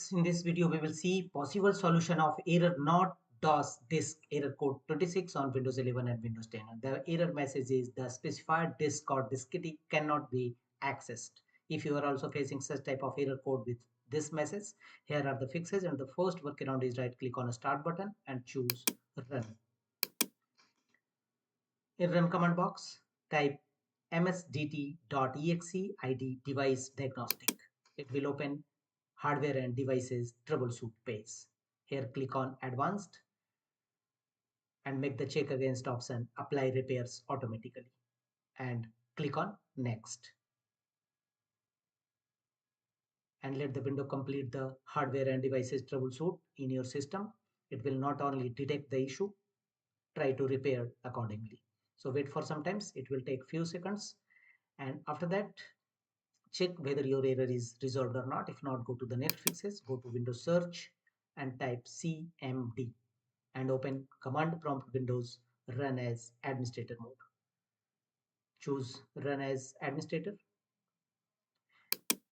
viewers, in this video we will see possible solution of error not DOS disk error code 26 on Windows 11 and Windows 10. The error message is the specified disk or diskette cannot be accessed. If you are also facing such type of error code with this message, here are the fixes, and the first workaround is right click on a start button and choose run. In run command box, type msdt.exe id device diagnostic. It will open hardware and devices troubleshoot page. Here click on advanced and make the check against option apply repairs automatically and click on next and let the window complete the hardware and devices troubleshoot in your system. It will not only detect the issue, try to repair accordingly. So wait for some times, it will take few seconds, and after that check whether your error is resolved or not. If not, go to the next fixes, go to Windows search and type cmd and open command prompt windows, run as administrator mode. Choose run as administrator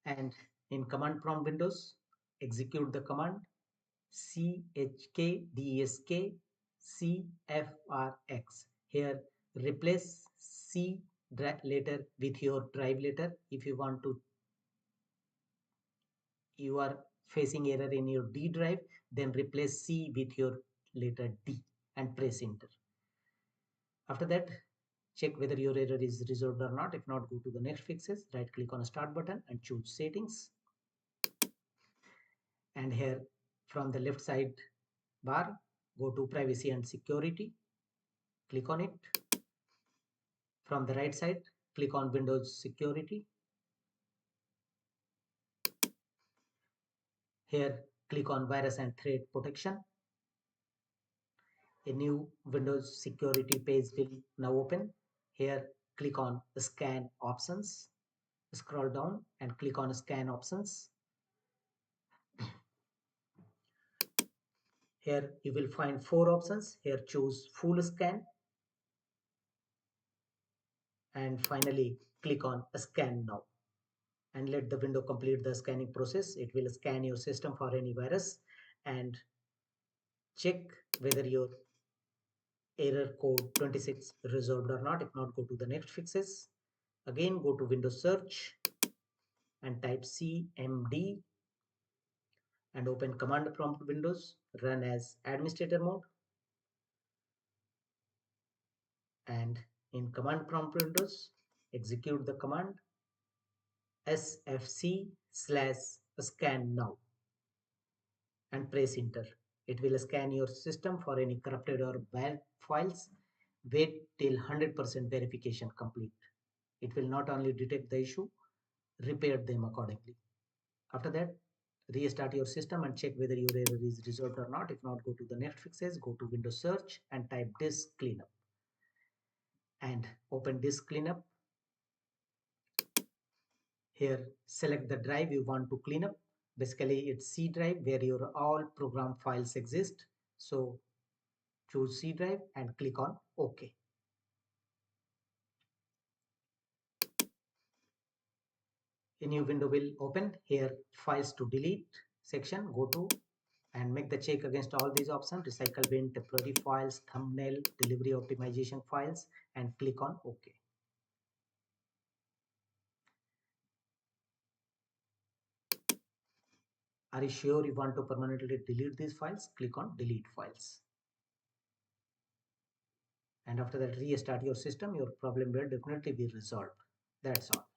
and in command prompt windows execute the command chkdsk Here replace C letter with your drive letter. If you want to, you are facing error in your D drive, then replace C with your letter D and press enter. After that, check whether your error is resolved or not. If not, go to the next fixes, right click on a start button and choose settings. And here from the left side bar, go to privacy and security, click on it. From the right side, click on Windows security. Here click on virus and threat protection. A new Windows security page will now open. Here click on scan options, scroll down and click on scan options. Here you will find 4 options. Here choose full scan and finally click on scan now and let the window complete the scanning process. It will scan your system for any virus and check whether your error code 26 resolved or not. If not, go to the next fixes. Again, go to Windows search and type cmd and open command prompt windows, run as administrator mode, and in command prompt windows execute the command sfc/scan now and press enter. It will scan your system for any corrupted or bad files. Wait till 100% verification complete. It will not only detect the issue, repair them accordingly. After that, restart your system and check whether your error is resolved or not. If not, go to the next fixes, go to Windows search and type disk cleanup and open disk cleanup. Here select the drive you want to clean up. Basically it's C drive where your all program files exist. So choose C drive and click on OK. A new window will open. Here files to delete section, go to and make the check against all these options, recycle bin, temporary files, thumbnail, delivery optimization files, and click on OK. Are you sure you want to permanently delete these files? Click on delete files. And after that, restart your system. Your problem will definitely be resolved. That's all.